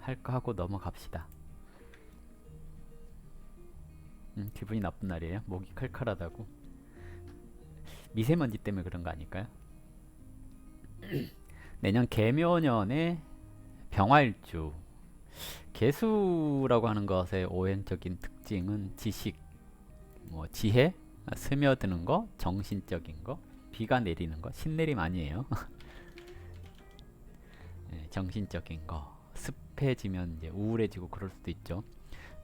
할까 하고 넘어갑시다. 기분이 나쁜 날이에요. 목이 칼칼하다고. 미세먼지 때문에 그런 거 아닐까요? 내년 개묘년에 병화일주. 개수라고 하는 것의 오행적인 특징은 지식, 뭐 지혜, 스며드는 거, 정신적인 거, 비가 내리는 거, 신내림 아니에요. 네, 정신적인 거. 습해지면 이제 우울해지고 그럴 수도 있죠.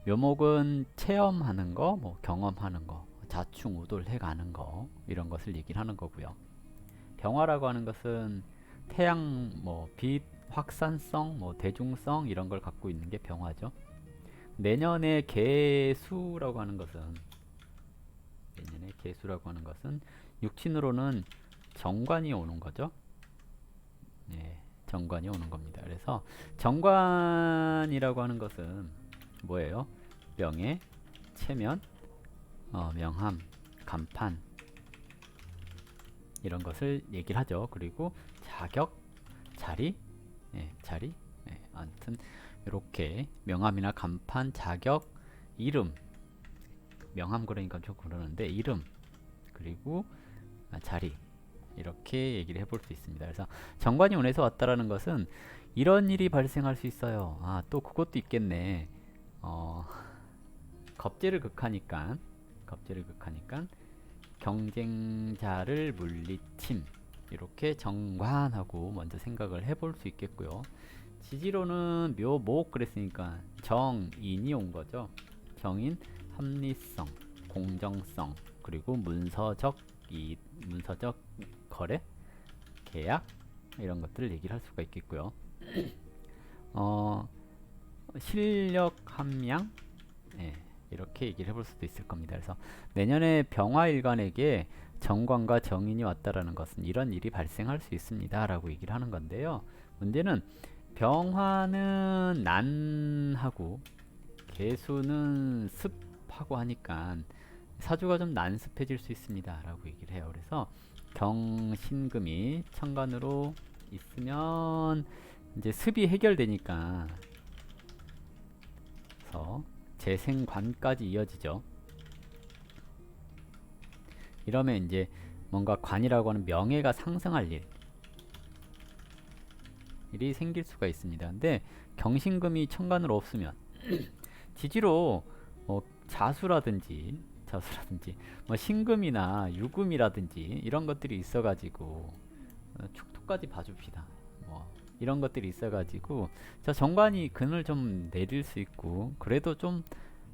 묘목은 체험하는 거, 뭐 경험하는 거, 자충우돌해가는 거 이런 것을 얘기를 하는 거고요. 병화라고 하는 것은 태양, 뭐 빛, 확산성, 뭐 대중성 이런 걸 갖고 있는 게 병화죠. 내년에 개수라고 하는 것은 육친으로는 정관이 오는 거죠. 네, 정관이 오는 겁니다. 그래서 정관이라고 하는 것은 뭐예요? 명예, 체면, 명함, 간판 이런 것을 얘기를 하죠. 그리고 자격, 자리, 자리, 아무튼 이렇게 명함이나 간판, 자격, 이름, 명함 그러니까 좀 그러는데 이름 그리고 자리 이렇게 얘기를 해볼 수 있습니다. 그래서 정관이 운에서 왔다라는 것은 이런 일이 발생할 수 있어요. 아, 또 그것도 있겠네. 겁제를 극하니까 경쟁자를 물리침 이렇게 정관하고 먼저 생각을 해볼 수 있겠고요. 지지로는 묘목 그랬으니까 정인이 온 거죠. 정인, 합리성, 공정성, 그리고 문서적 거래, 계약 이런 것들을 얘기를 할 수가 있겠고요. 실력 함양, 이렇게 얘기를 해볼 수도 있을 겁니다. 그래서 내년에 병화일간에게 정관과 정인이 왔다라는 것은 이런 일이 발생할 수 있습니다 라고 얘기를 하는 건데요. 문제는 병화는 난하고 개수는 습하고 하니까 사주가 좀 난습해질 수 있습니다 라고 얘기를 해요. 그래서 경신금이 천간으로 있으면 이제 습이 해결되니까 그래서 재생관까지 이어지죠. 이러면 이제 뭔가 관이라고 하는 명예가 상승할 일이 생길 수가 있습니다. 근데 경신금이 천간으로 없으면 지지로 자수라든지 뭐 신금이나 유금이라든지 이런 것들이 있어가지고 축토까지 봐줍시다. 뭐 이런 것들이 있어가지고 저 정관이 근을 좀 내릴 수 있고 그래도 좀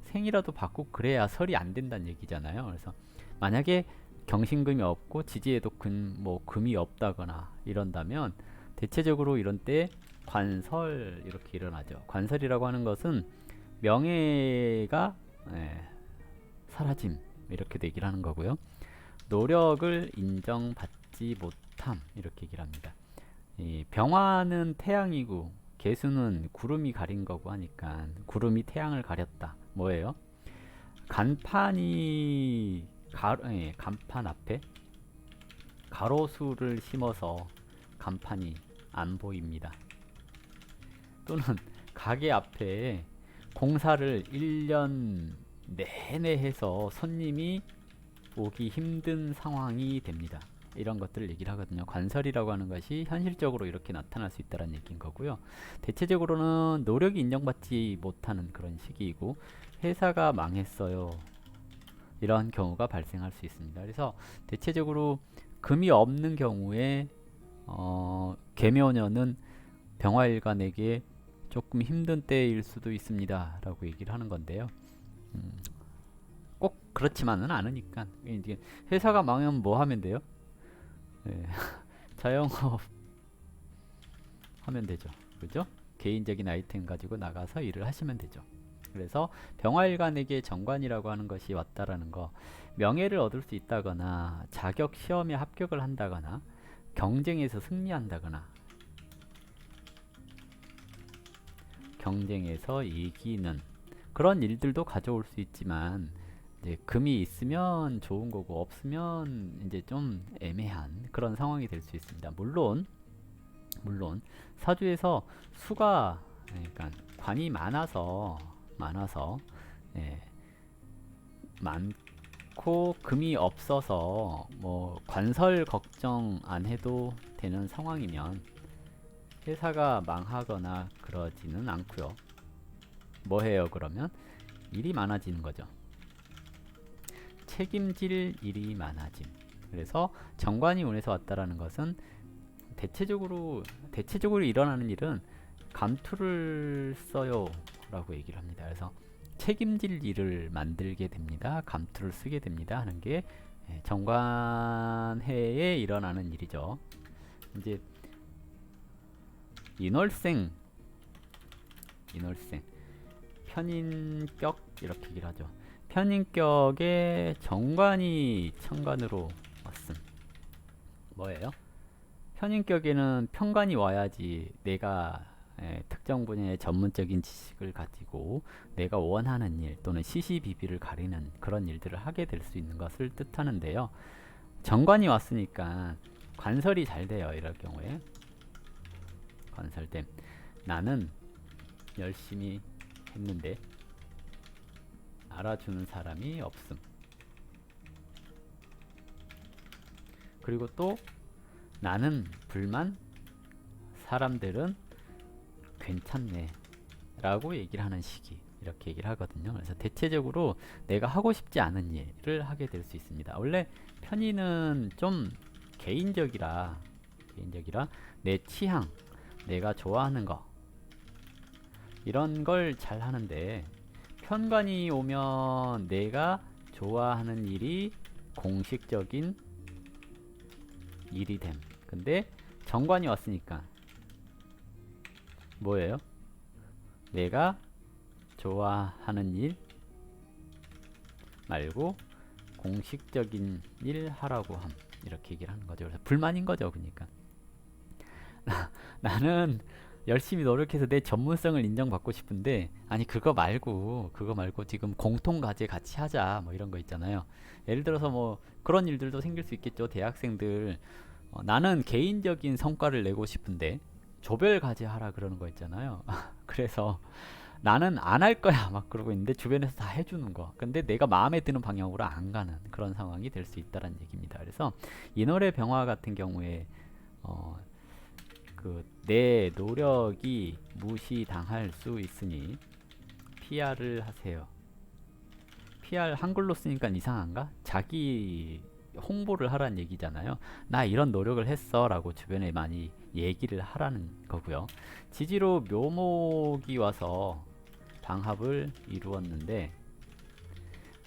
생이라도 받고 그래야 설이 안 된다는 얘기잖아요. 그래서 만약에 경신금이 없고 지지에도 뭐 금이 없다거나 이런다면 대체적으로 이런 때 관설 이렇게 일어나죠. 관설이라고 하는 것은 명예가 사라짐 이렇게 얘기를 하는 거고요. 노력을 인정받지 못함 이렇게 얘기를 합니다. 이 병화는 태양이고 개수는 구름이 가린 거고 하니까 구름이 태양을 가렸다. 뭐예요? 간판이 간판 앞에 가로수를 심어서 간판이 안 보입니다. 또는 가게 앞에 공사를 1년 내내 해서 손님이 오기 힘든 상황이 됩니다. 이런 것들을 얘기를 하거든요. 관설이라고 하는 것이 현실적으로 이렇게 나타날 수 있다는 얘기인 거고요. 대체적으로는 노력이 인정받지 못하는 그런 시기이고 회사가 망했어요. 이러한 경우가 발생할 수 있습니다. 그래서 대체적으로 금이 없는 경우에 개묘년은 병화일간에게 조금 힘든 때일 수도 있습니다 라고 얘기를 하는 건데요. 꼭 그렇지만은 않으니까 이제 회사가 망하면 뭐 하면 돼요? 자영업 하면 되죠. 그죠? 개인적인 아이템 가지고 나가서 일을 하시면 되죠. 그래서 병화일간에게 정관이라고 하는 것이 왔다라는 거, 명예를 얻을 수 있다거나 자격 시험에 합격을 한다거나 경쟁에서 승리한다거나 경쟁에서 이기는 그런 일들도 가져올 수 있지만 이제 금이 있으면 좋은 거고 없으면 이제 좀 애매한 그런 상황이 될 수 있습니다. 물론 사주에서 수가 그러니까 관이 많아서 예, 많고 금이 없어서 뭐 관설 걱정 안 해도 되는 상황이면 회사가 망하거나 그러지는 않고요. 뭐 해요 그러면? 일이 많아지는 거죠. 책임질 일이 많아짐. 그래서 정관이 운에서 왔다라는 것은 대체적으로 일어나는 일은 감투를 써요 라고 얘기를 합니다. 그래서 책임질 일을 만들게 됩니다. 감투를 쓰게 됩니다 하는 게 정관해에 일어나는 일이죠. 이제 인월생 편인격 이렇게 얘기를 하죠. 편인격에 정관이 천간으로 왔음. 뭐예요? 편인격에는 편관이 와야지 내가 특정 분야의 전문적인 지식을 가지고 내가 원하는 일 또는 시시비비를 가리는 그런 일들을 하게 될 수 있는 것을 뜻하는데요. 정관이 왔으니까 관설이 잘 돼요. 이럴 경우에 관설됨. 나는 열심히 했는데 알아주는 사람이 없음. 그리고 또 나는 불만, 사람들은 괜찮네 라고 얘기를 하는 시기, 이렇게 얘기를 하거든요. 그래서 대체적으로 내가 하고 싶지 않은 일을 하게 될 수 있습니다. 원래 편의는 좀 개인적이라 내 취향, 내가 좋아하는 거 이런 걸 잘 하는데, 편관이 오면 내가 좋아하는 일이 공식적인 일이 됨. 근데 정관이 왔으니까 뭐예요? 내가 좋아하는 일 말고 공식적인 일 하라고 함. 이렇게 얘기를 하는 거죠. 그래서 불만인 거죠. 그러니까 나는 열심히 노력해서 내 전문성을 인정받고 싶은데, 아니 그거 말고 지금 공통 과제 같이 하자 뭐 이런 거 있잖아요. 예를 들어서 뭐 그런 일들도 생길 수 있겠죠. 대학생들 나는 개인적인 성과를 내고 싶은데 조별 과제 하라 그러는 거 있잖아요. 그래서 나는 안 할 거야 막 그러고 있는데 주변에서 다 해주는 거. 근데 내가 마음에 드는 방향으로 안 가는 그런 상황이 될 수 있다는 얘기입니다. 그래서 인월의 병화 같은 경우에 내 노력이 무시당할 수 있으니 PR을 하세요. PR 한글로 쓰니까 이상한가? 자기 홍보를 하라는 얘기잖아요. 나 이런 노력을 했어 라고 주변에 많이 얘기를 하라는 거고요. 지지로 묘목이 와서 방합을 이루었는데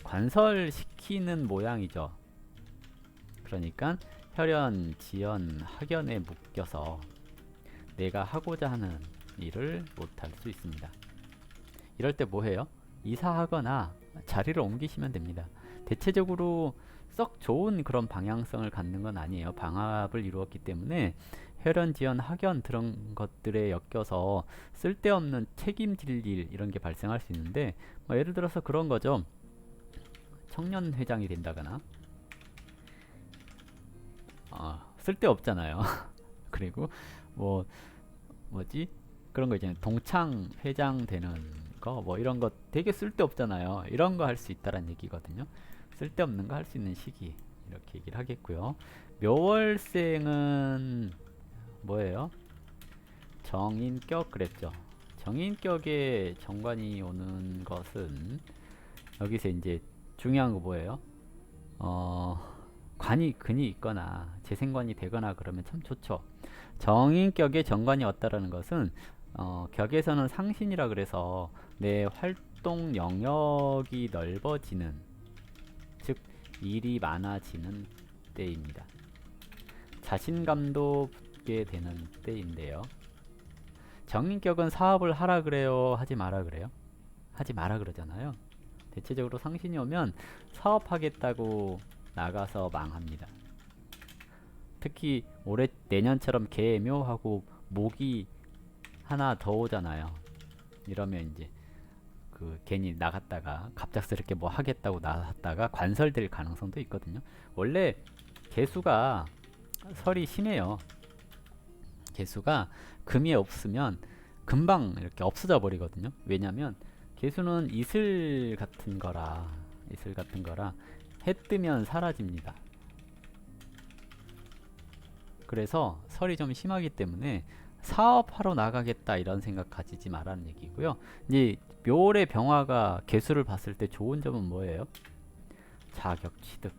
관설시키는 모양이죠. 그러니까 혈연, 지연, 학연에 묶여서 내가 하고자 하는 일을 못할 수 있습니다. 이럴 때 뭐해요? 이사하거나 자리를 옮기시면 됩니다. 대체적으로 썩 좋은 그런 방향성을 갖는 건 아니에요. 방합을 이루었기 때문에 혈연, 지연, 학연 그런 것들에 엮여서 쓸데없는 책임질 일 이런 게 발생할 수 있는데, 뭐 예를 들어서 그런 거죠. 청년회장이 된다거나 쓸데없잖아요. 그리고 뭐지? 그런 거 있잖아요. 동창 회장 되는 거 뭐 이런 거 되게 쓸데없잖아요. 이런 거 할 수 있다란 얘기거든요. 쓸데없는 거 할 수 있는 시기, 이렇게 얘기를 하겠고요. 묘월생은 뭐예요? 정인격 그랬죠. 정인격에 정관이 오는 것은 여기서 이제 중요한 거 뭐예요? 근이 있거나 재생관이 되거나 그러면 참 좋죠. 정인격에 정관이 왔다라는 것은 격에서는 상신이라 그래서 내 활동 영역이 넓어지는, 즉 일이 많아지는 때입니다. 자신감도 붙게 되는 때인데요. 정인격은 사업을 하라 그래요, 하지 마라 그래요? 하지 마라 그러잖아요. 대체적으로 상신이 오면 사업하겠다고 나가서 망합니다. 특히 올해 내년처럼 개묘하고 목이 하나 더 오잖아요. 이러면 이제 괜히 나갔다가 갑작스럽게 뭐 하겠다고 나갔다가 관설될 가능성도 있거든요. 원래 개수가 설이 심해요. 개수가 금이 없으면 금방 이렇게 없어져 버리거든요. 왜냐면 개수는 이슬 같은 거라 해 뜨면 사라집니다. 그래서 설이 좀 심하기 때문에 사업하러 나가겠다 이런 생각 가지지 말라는 얘기고요. 이제 묘월의 병화가 개수를 봤을 때 좋은 점은 뭐예요? 자격 취득.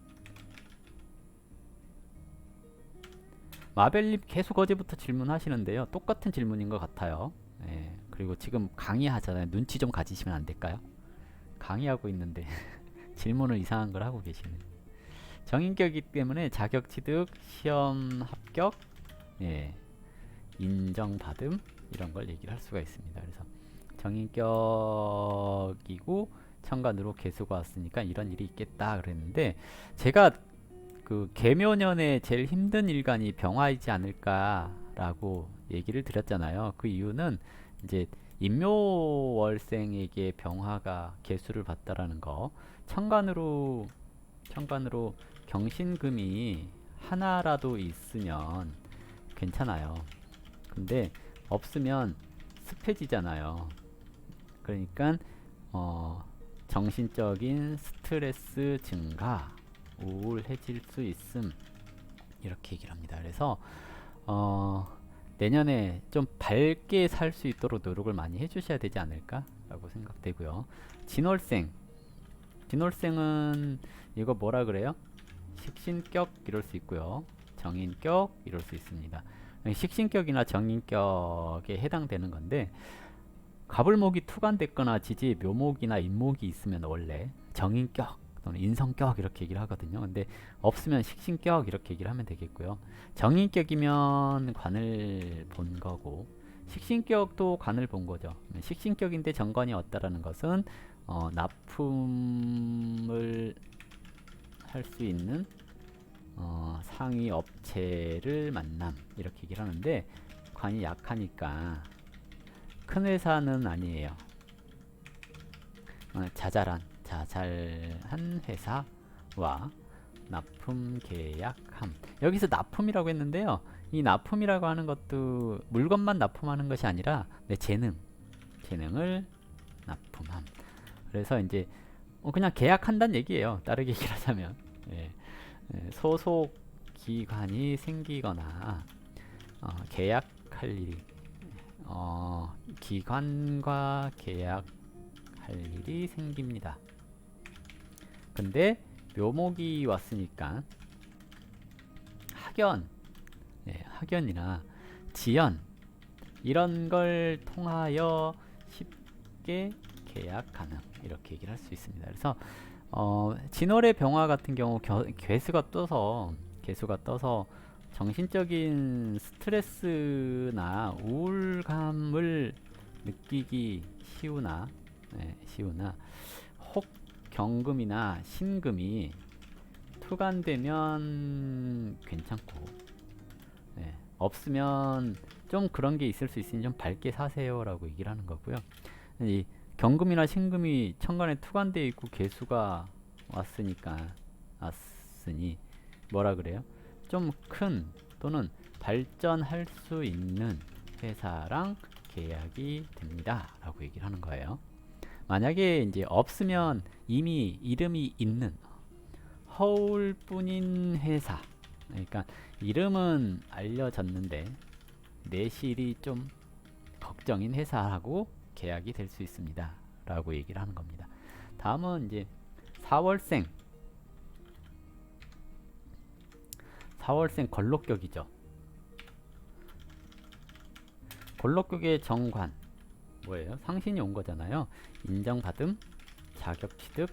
마벨님 계속 어제부터 질문하시는데요. 똑같은 질문인 것 같아요. 예, 그리고 지금 강의하잖아요. 눈치 좀 가지시면 안 될까요? 강의하고 있는데 질문을 이상한 걸 하고 계시네. 정인격이기 때문에 자격 취득, 시험 합격, 예, 인정받음 이런 걸 얘기를 할 수가 있습니다. 그래서 정인격이고 천간으로 개수가 왔으니까 이런 일이 있겠다 그랬는데, 제가 그 계묘년에 제일 힘든 일간이 병화이지 않을까라고 얘기를 드렸잖아요. 그 이유는 이제 임묘월생에게 병화가 개수를 받다라는 거. 천간으로 경신금이 하나라도 있으면 괜찮아요. 근데 없으면 습해지잖아요. 그러니까 정신적인 스트레스 증가, 우울해질 수 있음 이렇게 얘기를 합니다. 그래서 내년에 좀 밝게 살 수 있도록 노력을 많이 해주셔야 되지 않을까라고 생각되고요. 진월생은 이거 뭐라 그래요? 식신격 이럴 수 있고요. 정인격 이럴 수 있습니다. 식신격이나 정인격에 해당되는 건데, 가불목이 투간됐거나 지지에 묘목이나 인목이 있으면 원래 정인격 또는 인성격 이렇게 얘기를 하거든요. 근데 없으면 식신격 이렇게 얘기를 하면 되겠고요. 정인격이면 관을 본 거고, 식신격도 관을 본 거죠. 식신격인데 정관이 왔다라는 것은 납품을 할 수 있는 상위 업체를 만남 이렇게 얘기를 하는데, 관이 약하니까 큰 회사는 아니에요. 자잘한 회사와 납품 계약함. 여기서 납품이라고 했는데요. 이 납품이라고 하는 것도 물건만 납품하는 것이 아니라 내 재능을 납품함. 그래서 이제 그냥 계약한다는 얘기예요. 다르게 얘기를 하자면. 예. 소속 기관이 생기거나 계약할 일이, 기관과 계약할 일이 생깁니다. 근데 묘목이 왔으니까 학연이나 지연 이런 걸 통하여 쉽게 계약 가능 이렇게 얘기를 할 수 있습니다. 그래서 진월의 병화 같은 경우 개수가 떠서 정신적인 스트레스나 우울감을 느끼기 쉬우나 혹 경금이나 신금이 투간되면 괜찮고, 없으면 좀 그런 게 있을 수 있으니 좀 밝게 사세요 라고 얘기를 하는 거고요. 이 경금이나 신금이 천간에 투간되어 있고 개수가 왔으니 뭐라 그래요? 좀 큰 또는 발전할 수 있는 회사랑 계약이 됩니다 라고 얘기를 하는 거예요. 만약에 이제 없으면 이미 이름이 있는 허울뿐인 회사, 그러니까 이름은 알려졌는데 내실이 좀 걱정인 회사하고 계약이 될 수 있습니다 라고 얘기를 하는 겁니다. 다음은 이제 4월생 걸록격이죠. 걸록격의 정관 뭐예요? 상신이 온 거잖아요. 인정받음, 자격 취득,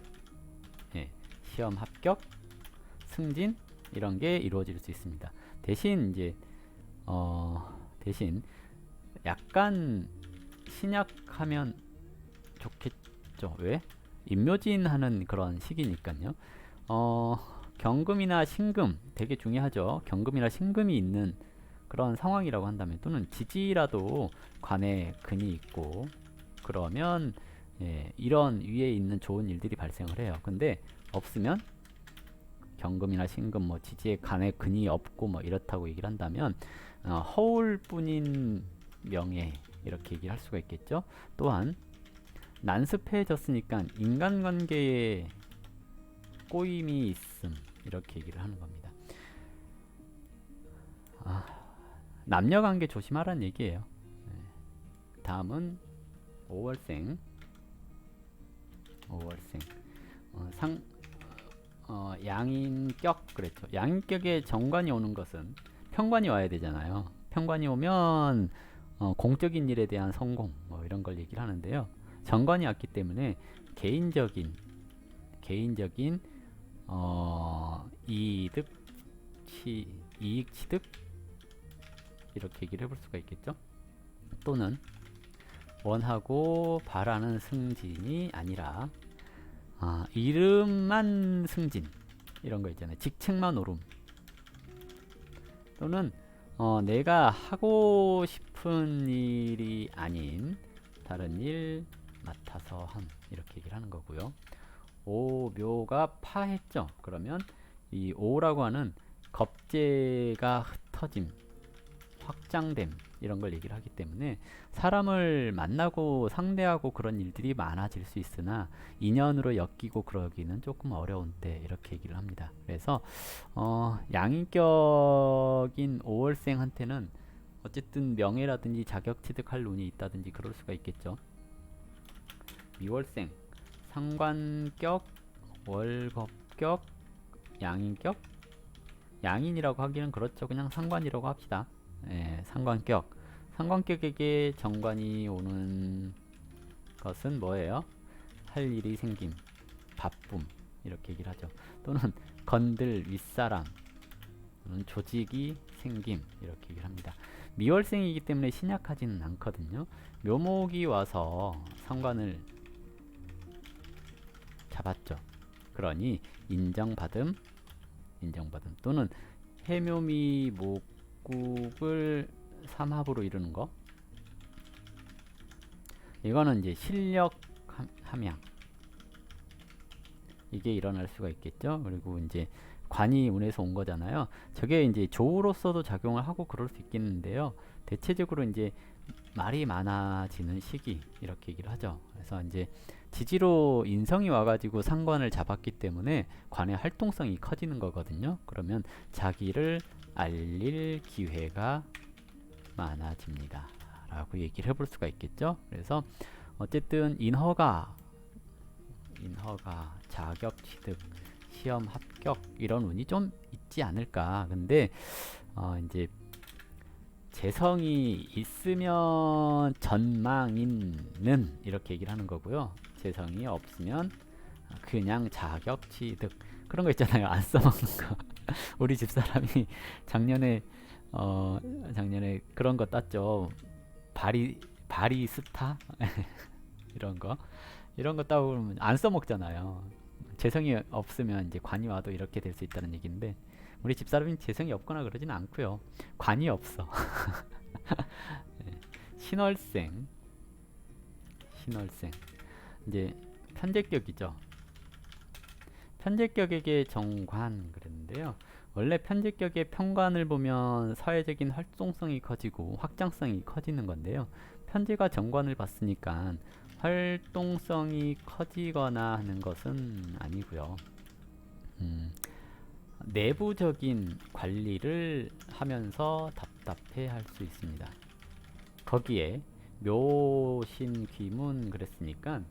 시험 합격, 승진 이런 게 이루어질 수 있습니다. 대신 이제 약간 신약하면 좋겠죠. 왜? 임묘진 하는 그런 시기니까요. 경금이나 신금 되게 중요하죠. 경금이나 신금이 있는 그런 상황이라고 한다면, 또는 지지라도 관에 근이 있고 그러면 이런 위에 있는 좋은 일들이 발생을 해요. 근데 없으면 경금이나 신금 지지에 간에 근이 없고 이렇다고 얘기를 한다면 허울뿐인 명예 이렇게 얘기를 할 수가 있겠죠. 또한 난습해졌으니까 인간관계에 꼬임이 있음 이렇게 얘기를 하는 겁니다. 남녀관계 조심하라는 얘기예요. 다음은 5월생. 양인격 그랬죠. 양인격에 정관이 오는 것은 편관이 와야 되잖아요. 편관이 오면 공적인 일에 대한 성공 뭐 이런 걸 얘기를 하는데요. 정관이 왔기 때문에 개인적인 이득 이익 취득 이렇게 얘기를 해볼 수가 있겠죠. 또는 원하고 바라는 승진이 아니라 이름만 승진 이런 거 있잖아요. 직책만 오름. 또는 내가 하고 싶은 일이 아닌 다른 일 맡아서 함 이렇게 얘기를 하는 거고요. 오묘가 파했죠. 그러면 이 오라고 하는 겁재가 흩어짐, 확장됨 이런 걸 얘기를 하기 때문에 사람을 만나고 상대하고 그런 일들이 많아질 수 있으나 인연으로 엮이고 그러기는 조금 어려운 때 이렇게 얘기를 합니다. 그래서 양인격인 5월생한테는 어쨌든 명예라든지 자격 취득할 운이 있다든지 그럴 수가 있겠죠. 2월생 상관격, 월겁격, 양인격. 양인이라고 하기는 그렇죠. 그냥 상관이라고 합시다. 상관격. 상관격에게 정관이 오는 것은 뭐예요? 할 일이 생김, 바쁨 이렇게 얘기를 하죠. 또는 건들 윗사람, 또는 조직이 생김 이렇게 얘기를 합니다. 미월생이기 때문에 신약하지는 않거든요. 묘목이 와서 상관을 잡았죠. 그러니 인정받음 또는 해묘미 목국을 삼합으로 이루는 거. 이거는 이제 실력 함양 이게 일어날 수가 있겠죠. 그리고 이제 관이 운에서 온 거잖아요. 저게 이제 조우로서도 작용을 하고 그럴 수 있겠는데요. 대체적으로 이제 말이 많아지는 시기 이렇게 얘기를 하죠. 그래서 이제 지지로 인성이 와가지고 상관을 잡았기 때문에 관의 활동성이 커지는 거거든요. 그러면 자기를 알릴 기회가 많아집니다 라고 얘기를 해볼 수가 있겠죠. 그래서 어쨌든 인허가 자격 취득 시험 합격 이런 운이 좀 있지 않을까. 근데 이제 재성이 있으면 전망인는 이렇게 얘기를 하는 거고요. 재성이 없으면 그냥 자격 취득 그런 거 있잖아요. 안 써먹는 거. 우리 집사람이 작년에 그런 거 땄죠. 바리스타 이런 거 따고 그러면 안 써먹잖아요. 재성이 없으면 이제 관이 와도 이렇게 될 수 있다는 얘기인데 우리 집사람이 재성이 없거나 그러지는 않고요. 관이 없어. 신월생 이제 편제격이죠. 편제격에게 정관 그랬는데요. 원래 편제격의 편관을 보면 사회적인 활동성이 커지고 확장성이 커지는 건데요. 편제가 정관을 봤으니까 활동성이 커지거나 하는 것은 아니고요. 내부적인 관리를 하면서 답답해 할 수 있습니다. 거기에 묘신귀문 그랬으니까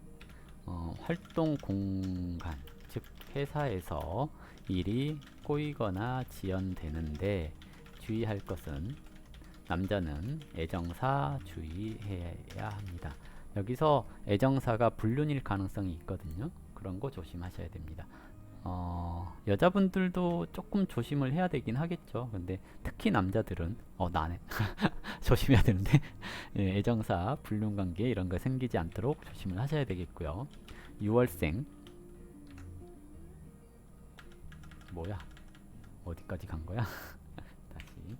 활동 공간 즉 회사에서 일이 꼬이거나 지연되는데 주의할 것은 남자는 애정사 주의해야 합니다. 여기서 애정사가 불륜일 가능성이 있거든요. 그런 거 조심하셔야 됩니다. 여자분들도 조금 조심을 해야 되긴 하겠죠. 근데 특히 남자들은 나네 조심해야 되는데 예, 애정사 불륜관계 이런 거 생기지 않도록 조심을 하셔야 되겠고요. 6월생 뭐야 어디까지 간 거야? 다시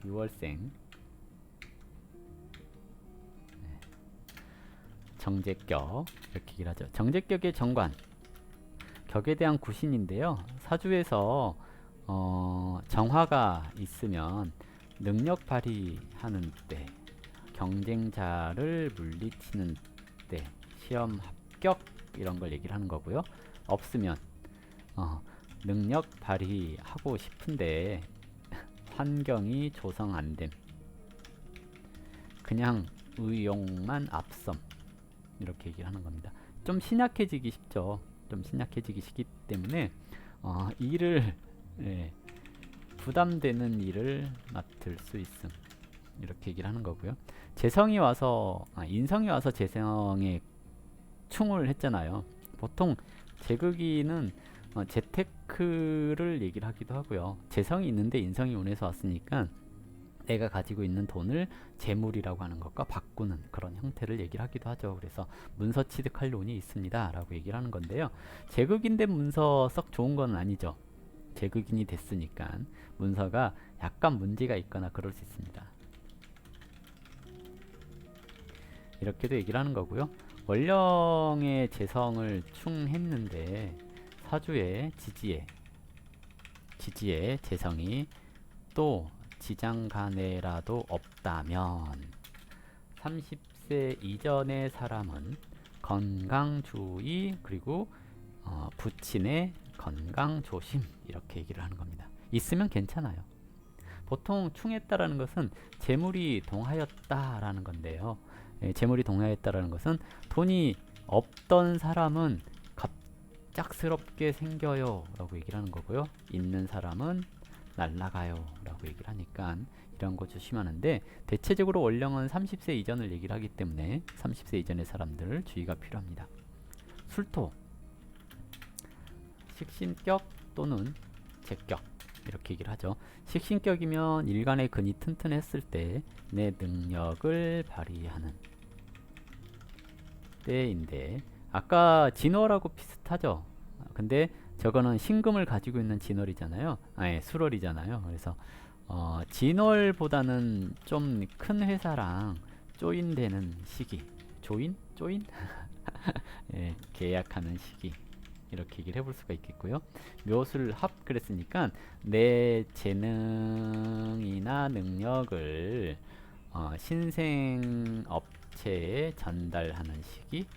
6월생 정제격 이렇게 얘기를 하죠. 정제격의 정관 격에 대한 구신인데요. 사주에서 정화가 있으면 능력 발휘하는 때 경쟁자를 물리치는 때 시험 합격 이런 걸 얘기를 하는 거고요. 없으면 능력 발휘하고 싶은데 환경이 조성 안 됨. 그냥 의욕만 앞섬. 이렇게 얘기를 하는 겁니다. 좀 신약해지기 쉽죠. 좀 신약해지기 쉽기 때문에 일을 부담되는 일을 맡을 수 있음. 이렇게 얘기를 하는 거고요. 재성이 와서 인성이 와서 재성에 충을 했잖아요. 보통 제극이는 재테크를 얘기를 하기도 하고요. 재성이 있는데 인성이 운에서 왔으니까 내가 가지고 있는 돈을 재물이라고 하는 것과 바꾸는 그런 형태를 얘기를 하기도 하죠. 그래서 문서 취득할 운이 있습니다 라고 얘기를 하는 건데요. 제극인데 문서 썩 좋은 건 아니죠. 제극인이 됐으니까 문서가 약간 문제가 있거나 그럴 수 있습니다. 이렇게도 얘기를 하는 거고요. 월령의 재성을 충했는데 사주의 지지의 재성이 또 지장간에라도 없다면 30세 이전의 사람은 건강주의 그리고 부친의 건강조심 이렇게 얘기를 하는 겁니다. 있으면 괜찮아요. 보통 충했다라는 것은 재물이 동하였다라는 건데요. 재물이 동하였다라는 것은 돈이 없던 사람은 갑작스럽게 생겨요 라고 얘기를 하는 거고요. 있는 사람은 날라가요 라고 얘기를 하니까 이런 거 조심하는데, 대체적으로 월령은 30세 이전을 얘기를 하기 때문에 30세 이전의 사람들 주의가 필요합니다. 술토, 식신격 또는 제격 이렇게 얘기를 하죠. 식신격이면 일간의 근이 튼튼했을 때 내 능력을 발휘하는 때인데, 아까 진월하고 비슷하죠. 근데 저거는 신금을 가지고 있는 진월이잖아요. 아니 수월이잖아요. 그래서 진월보다는 좀 큰 회사랑 조인되는 시기, 조인? 예, 계약하는 시기 이렇게 얘기를 해볼 수가 있겠고요. 묘술합 그랬으니까 내 재능이나 능력을 신생 업체에 전달하는 시기,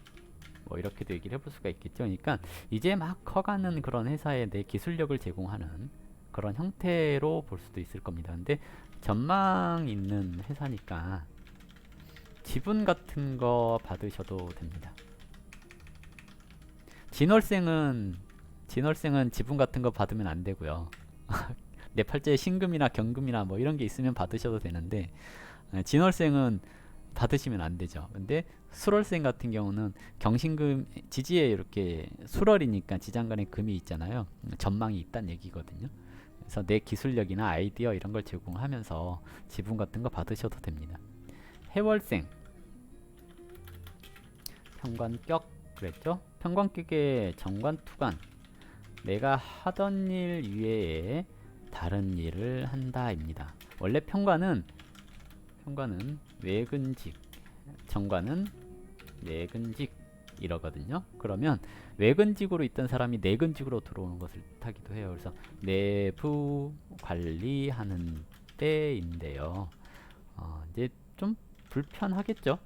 뭐 이렇게도 얘기를 해볼 수가 있겠죠. 그러니까 이제 막 커가는 그런 회사에 내 기술력을 제공하는 그런 형태로 볼 수도 있을 겁니다. 근데 전망 있는 회사니까 지분 같은 거 받으셔도 됩니다. 진월생은 지분 같은 거 받으면 안 되고요. 내 팔자에 신금이나 경금이나 뭐 이런 게 있으면 받으셔도 되는데, 진월생은 받으시면 안 되죠. 근데 수월생 같은 경우는 경신금 지지에 이렇게 수월이니까 지장간에 금이 있잖아요. 전망이 있다는 얘기거든요. 그래서 내 기술력이나 아이디어 이런 걸 제공하면서 지분 같은 거 받으셔도 됩니다. 해월생, 평관격 그랬죠? 평관격의 정관투관, 내가 하던 일 이외에 다른 일을 한다입니다. 원래 평관은 외근직, 정관은 내근직 이러거든요. 그러면 외근직으로 있던 사람이 내근직으로 들어오는 것을 뜻하기도 해요. 그래서 내부 관리하는 때인데요. 이제 좀 불편하겠죠.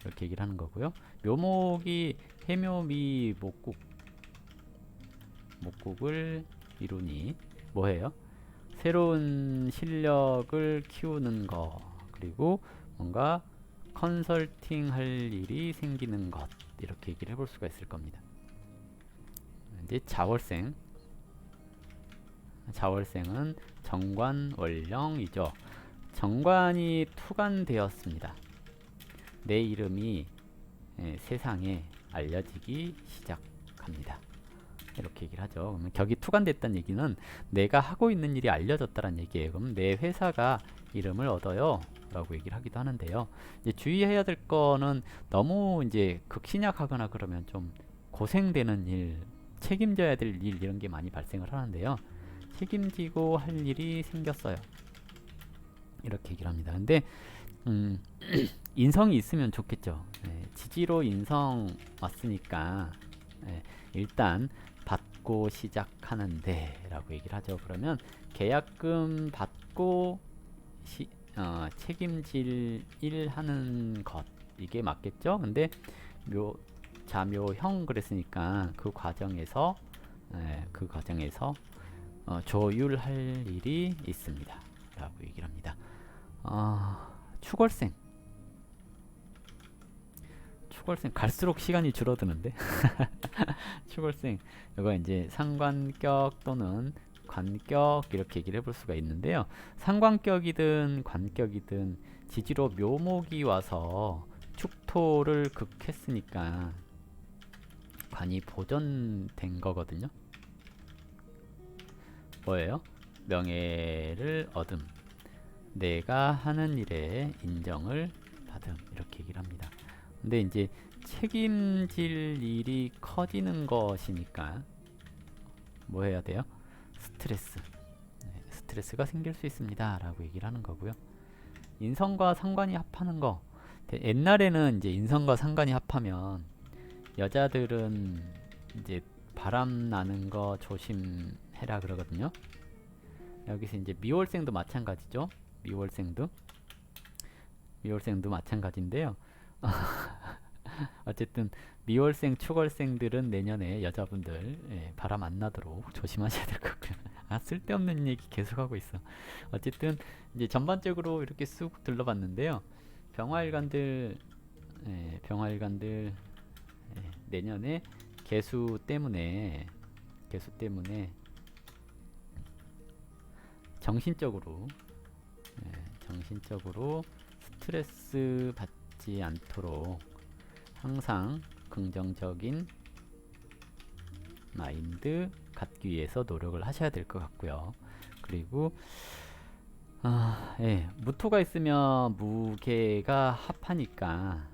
이렇게 얘기를 하는 거고요. 묘목이 해묘미 목국을 이루니 뭐예요? 새로운 실력을 키우는 거, 그리고 뭔가 컨설팅 할 일이 생기는 것, 이렇게 얘기를 해볼 수가 있을 겁니다. 이제 자월생은 정관월령이죠. 정관이 투관되었습니다. 내 이름이 세상에 알려지기 시작합니다. 이렇게 얘기를 하죠. 그러면 격이 투관됐다는 얘기는 내가 하고 있는 일이 알려졌다는 얘기예요. 그럼 내 회사가 이름을 얻어요 라고 얘기를 하기도 하는데요. 이제 주의해야 될 거는 너무 이제 극신약하거나 그러면 좀 고생되는 일, 책임져야 될 일 이런 게 많이 발생을 하는데요. 책임지고 할 일이 생겼어요. 이렇게 얘기를 합니다. 근데 인성이 있으면 좋겠죠. 지지로 인성 왔으니까 일단 받고 시작하는데 라고 얘기를 하죠. 그러면 계약금 받고 책임질 일 하는 것, 이게 맞겠죠? 근데 자묘형 그랬으니까 그 과정에서 조율할 일이 있습니다 라고 얘기를 합니다. 추걸생 갈수록 시간이 줄어드는데. 추걸생, 이거 이제 상관격 또는 관격 이렇게 얘기를 해볼 수가 있는데요. 상관격이든 관격이든 지지로 묘목이 와서 축토를 극했으니까 관이 보존된 거거든요. 뭐예요? 명예를 얻음, 내가 하는 일에 인정을 받음, 이렇게 얘기를 합니다. 근데 이제 책임질 일이 커지는 것이니까 뭐 해야 돼요? 스트레스가 생길 수 있습니다 라고 얘기를 하는 거고요. 인성과 상관이 합하는 거, 옛날에는 이제 인성과 상관이 합하면 여자들은 이제 바람 나는 거 조심해라 그러거든요. 여기서 이제 미월생도 마찬가지죠. 미월생도 마찬가지인데요. 어쨌든 미월생, 추월생들은 내년에 여자분들 바람 안 나도록 조심하셔야 될 것 같고요. 쓸데없는 얘기 계속하고 있어. 어쨌든 이제 전반적으로 이렇게 쑥 둘러봤는데요. 병화일관들 내년에 개수 때문에 정신적으로 스트레스 받지 않도록 항상 긍정적인 마인드 갖기 위해서 노력을 하셔야 될 것 같고요. 그리고 무토가 있으면 무게가 합하니까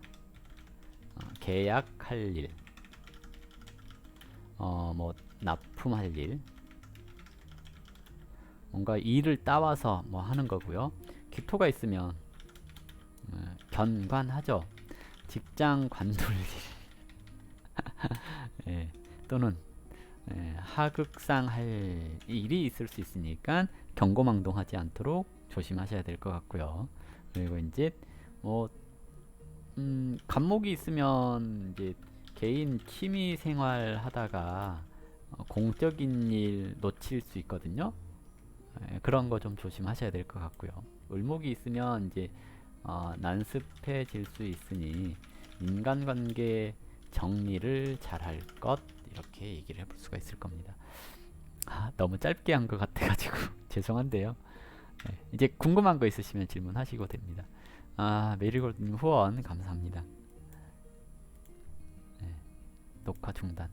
계약할 일, 뭐 납품할 일, 뭔가 일을 따와서 뭐 하는 거고요. 기토가 있으면 견관하죠. 직장 관둘 일 또는 하극상 할 일이 있을 수 있으니까 경고망동하지 않도록 조심하셔야 될 것 같고요. 그리고 이제 뭐 간목이 있으면 이제 개인 취미 생활 하다가 공적인 일 놓칠 수 있거든요. 그런 거 좀 조심하셔야 될 것 같고요. 을목이 있으면 이제 난습해질 수 있으니 인간관계 정리를 잘할 것, 이렇게 얘기를 해볼 수가 있을 겁니다. 너무 짧게 한 것 같아가지고 죄송한데요. 이제 궁금한 거 있으시면 질문하시고 됩니다. 메리골드님 후원 감사합니다. 녹화 중단.